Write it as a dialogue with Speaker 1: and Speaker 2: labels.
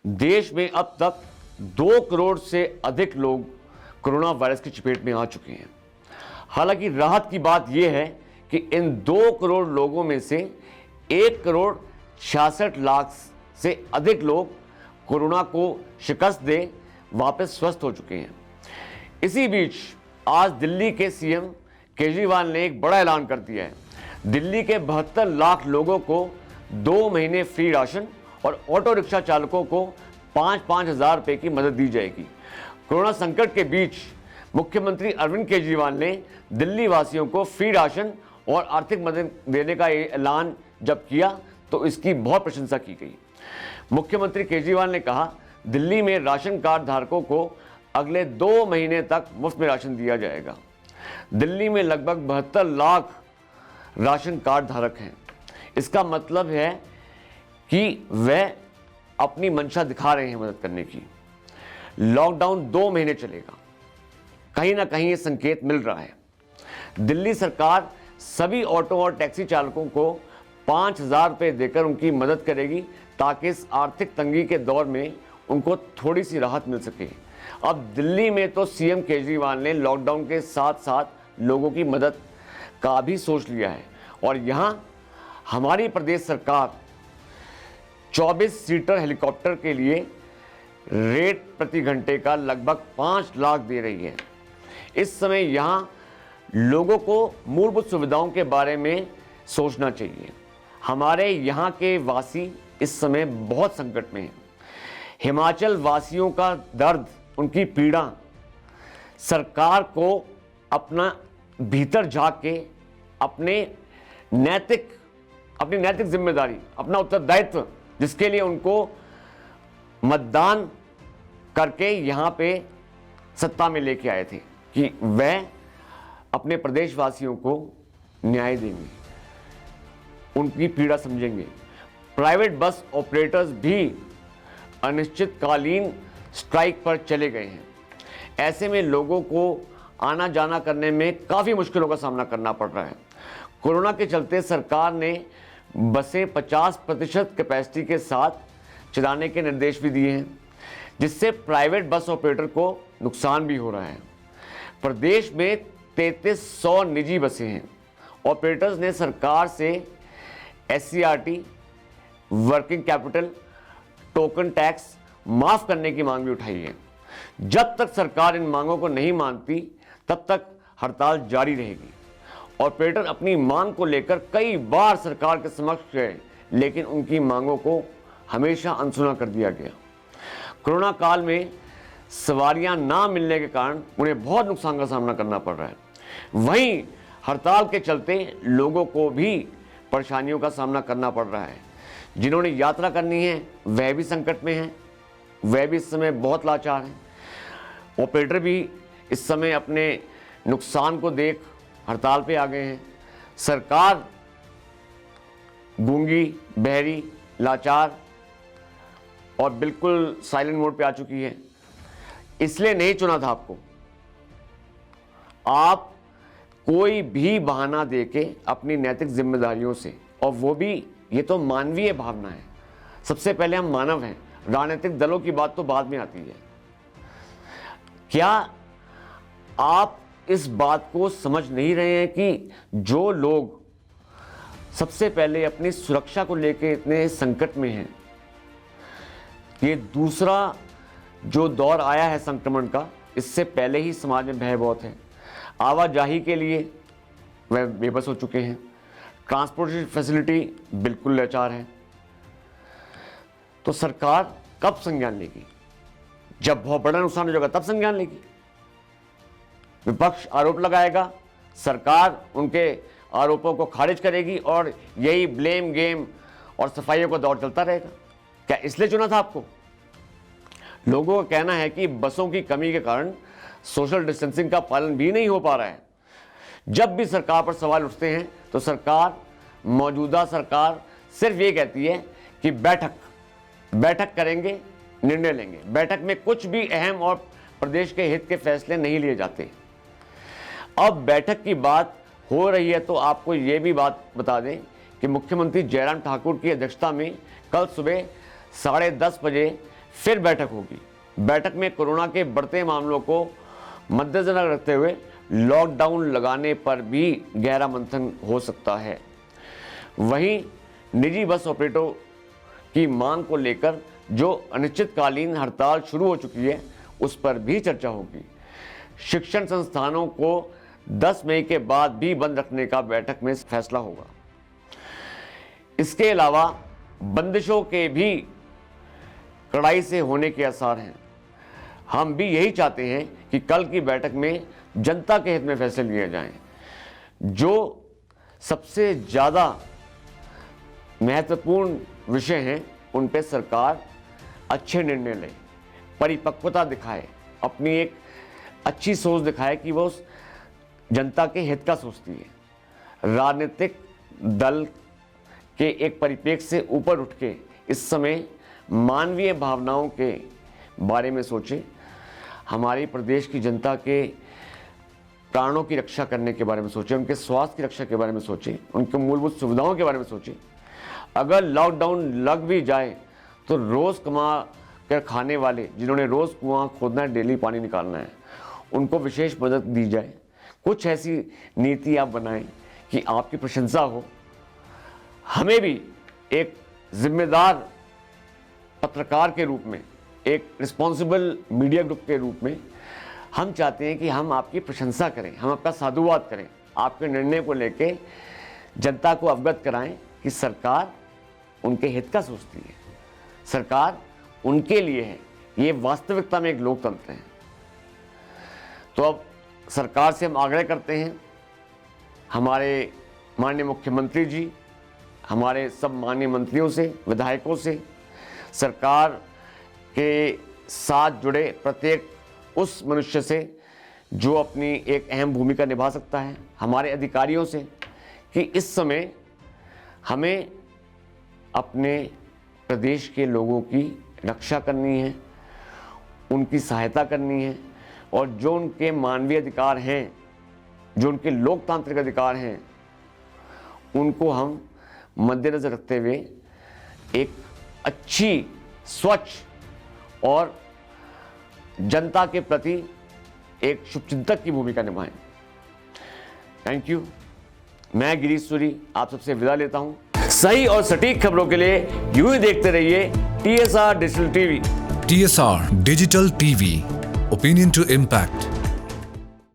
Speaker 1: देश में अब तक 2 करोड़ से अधिक लोग कोरोना वायरस की चपेट में आ चुके हैं। हालांकि राहत की बात यह है कि इन 2 करोड़ लोगों में से 1 करोड़ 66 लाख से अधिक लोग कोरोना को शिकस्त दे वापस स्वस्थ हो चुके हैं। इसी बीच आज दिल्ली के सीएम केजरीवाल ने एक बड़ा ऐलान कर दिया है। दिल्ली के 72 लाख लोगों को 2 महीने फ्री राशन और ऑटो रिक्शा चालकों को 5-5 हज़ार रुपये की मदद दी जाएगी। कोरोना संकट के बीच मुख्यमंत्री अरविंद केजरीवाल ने दिल्ली वासियों को फ्री राशन और आर्थिक मदद देने का ऐलान जब किया तो इसकी बहुत प्रशंसा की गई। मुख्यमंत्री केजरीवाल ने कहा, दिल्ली में राशन कार्ड धारकों को अगले 2 महीने तक मुफ्त में राशन दिया जाएगा। दिल्ली में लगभग 72 लाख राशन कार्ड धारक हैं। इसका मतलब है कि वह अपनी मंशा दिखा रहे हैं मदद करने की। लॉकडाउन 2 महीने चलेगा, कहीं ना कहीं ये संकेत मिल रहा है। दिल्ली सरकार सभी ऑटो और टैक्सी चालकों को 5,000 रुपये देकर उनकी मदद करेगी ताकि इस आर्थिक तंगी के दौर में उनको थोड़ी सी राहत मिल सके। अब दिल्ली में तो सीएम केजरीवाल ने लॉकडाउन के साथ साथ लोगों की मदद का भी सोच लिया है और यहाँ हमारी प्रदेश सरकार 24 सीटर हेलीकॉप्टर के लिए रेट प्रति घंटे का लगभग 5 लाख दे रही है। इस समय यहाँ लोगों को मूलभूत सुविधाओं के बारे में सोचना चाहिए। हमारे यहाँ के वासी इस समय बहुत संकट में हैं। हिमाचल वासियों का दर्द, उनकी पीड़ा सरकार को अपना भीतर झांक के अपनी नैतिक जिम्मेदारी, अपना उत्तरदायित्व, जिसके लिए उनको मतदान करके यहाँ पे सत्ता में लेके आए थे, कि वह अपने प्रदेशवासियों को न्याय देंगे, उनकी पीड़ा समझेंगे। प्राइवेट बस ऑपरेटर्स भी अनिश्चितकालीन स्ट्राइक पर चले गए हैं। ऐसे में लोगों को आना जाना करने में काफ़ी मुश्किलों का सामना करना पड़ रहा है। कोरोना के चलते सरकार ने बसें 50% कैपेसिटी के साथ चलाने के निर्देश भी दिए हैं, जिससे प्राइवेट बस ऑपरेटर को नुकसान भी हो रहा है। प्रदेश में 3300 निजी बसें हैं। ऑपरेटर्स ने सरकार से SCRT, working capital, token tax माफ करने की मांग भी उठाई है। जब तक सरकार इन मांगों को नहीं मानती तब तक हड़ताल जारी रहेगी। ऑपरेटर अपनी मांग को लेकर कई बार सरकार के समक्ष गए, लेकिन उनकी मांगों को हमेशा अनसुना कर दिया गया। कोरोना काल में सवारियां ना मिलने के कारण उन्हें बहुत नुकसान का सामना करना पड़ रहा है। वहीं हड़ताल के चलते लोगों को भी परेशानियों का सामना करना पड़ रहा है। जिन्होंने यात्रा करनी है वह भी संकट में हैं, वह भी इस समय बहुत लाचार हैं। ऑपरेटर भी इस समय अपने नुकसान को देख हड़ताल पे आ गए हैं। सरकार गूंगी, बहरी, लाचार और बिल्कुल साइलेंट मोड पे आ चुकी है। इसलिए नहीं चुना था आपको। आप कोई भी बहाना देके अपनी नैतिक जिम्मेदारियों से, और वो भी, ये तो मानवीय भावना है, सबसे पहले हम मानव हैं, राजनीतिक दलों की बात तो बाद में आती है। क्या आप इस बात को समझ नहीं रहे हैं कि जो लोग सबसे पहले अपनी सुरक्षा को लेकर इतने संकट में हैं, ये दूसरा जो दौर आया है संक्रमण का, इससे पहले ही समाज में भय बहुत है। आवाजाही के लिए वह बेबस हो चुके हैं। ट्रांसपोर्टेशन फैसिलिटी बिल्कुल लाचार है। तो सरकार कब संज्ञान लेगी? जब बहुत बड़ा नुकसान हो जाएगा तब संज्ञान लेगी। विपक्ष आरोप लगाएगा, सरकार उनके आरोपों को खारिज करेगी और यही ब्लेम गेम और सफाइयों का दौर चलता रहेगा। क्या इसलिए चुना था आपको? लोगों का कहना है कि बसों की कमी के कारण सोशल डिस्टेंसिंग का पालन भी नहीं हो पा रहा है। जब भी सरकार पर सवाल उठते हैं तो मौजूदा सरकार सिर्फ ये कहती है कि बैठक करेंगे, निर्णय लेंगे। बैठक में कुछ भी अहम और प्रदेश के हित के फैसले नहीं लिए जाते। अब बैठक की बात हो रही है तो आपको ये भी बात बता दें कि मुख्यमंत्री जयराम ठाकुर की अध्यक्षता में कल सुबह 10:30 बजे फिर बैठक होगी। बैठक में कोरोना के बढ़ते मामलों को मद्देनजर रखते हुए लॉकडाउन लगाने पर भी गहरा मंथन हो सकता है। वहीं निजी बस ऑपरेटरों की मांग को लेकर जो अनिश्चितकालीन हड़ताल शुरू हो चुकी है, उस पर भी चर्चा होगी। शिक्षण संस्थानों को 10 मई के बाद भी बंद रखने का बैठक में फैसला होगा। इसके अलावा बंदिशों के भी कड़ाई से होने के आसार हैं। हम भी यही चाहते हैं कि कल की बैठक में जनता के हित में फैसले लिए जाएं। जो सबसे ज़्यादा महत्वपूर्ण विषय हैं, उन पे सरकार अच्छे निर्णय ले, परिपक्वता दिखाए, अपनी एक अच्छी सोच दिखाए कि वो जनता के हित का सोचती है। राजनीतिक दल के एक परिप्रेक्ष्य से ऊपर उठ के इस समय मानवीय भावनाओं के बारे में सोचे, हमारे प्रदेश की जनता के प्राणों की रक्षा करने के बारे में सोचे, उनके स्वास्थ्य की रक्षा के बारे में सोचे, उनके मूलभूत सुविधाओं के बारे में सोचे। अगर लॉकडाउन लग भी जाए तो रोज़ कमा कर खाने वाले, जिन्होंने रोज़ कुआं खोदना है, डेली पानी निकालना है, उनको विशेष मदद दी जाए। कुछ ऐसी नीति आप बनाएं कि आपकी प्रशंसा हो। हमें भी एक जिम्मेदार पत्रकार के रूप में, एक रिस्पॉन्सिबल मीडिया ग्रुप के रूप में हम चाहते हैं कि हम आपकी प्रशंसा करें, हम आपका साधुवाद करें, आपके निर्णय को लेके जनता को अवगत कराएं कि सरकार उनके हित का सोचती है, सरकार उनके लिए है। ये वास्तविकता में एक लोकतंत्र है। तो अब सरकार से हम आग्रह करते हैं, हमारे माननीय मुख्यमंत्री जी, हमारे सब माननीय मंत्रियों से, विधायकों से, सरकार के साथ जुड़े प्रत्येक उस मनुष्य से जो अपनी एक अहम भूमिका निभा सकता है, हमारे अधिकारियों से, कि इस समय हमें अपने प्रदेश के लोगों की रक्षा करनी है, उनकी सहायता करनी है, और जो उनके मानवीय अधिकार हैं, जो उनके लोकतांत्रिक अधिकार हैं, उनको हम मद्देनजर रखते हुए एक अच्छी, स्वच्छ और जनता के प्रति एक शुभचिंतक की भूमिका निभाएं। Thank you. मैं गिरीश सूरी आप सबसे विदा लेता हूं। सही और सटीक खबरों के लिए यूं ही देखते रहिए TSR digital TV.
Speaker 2: TSR digital TV, opinion to impact.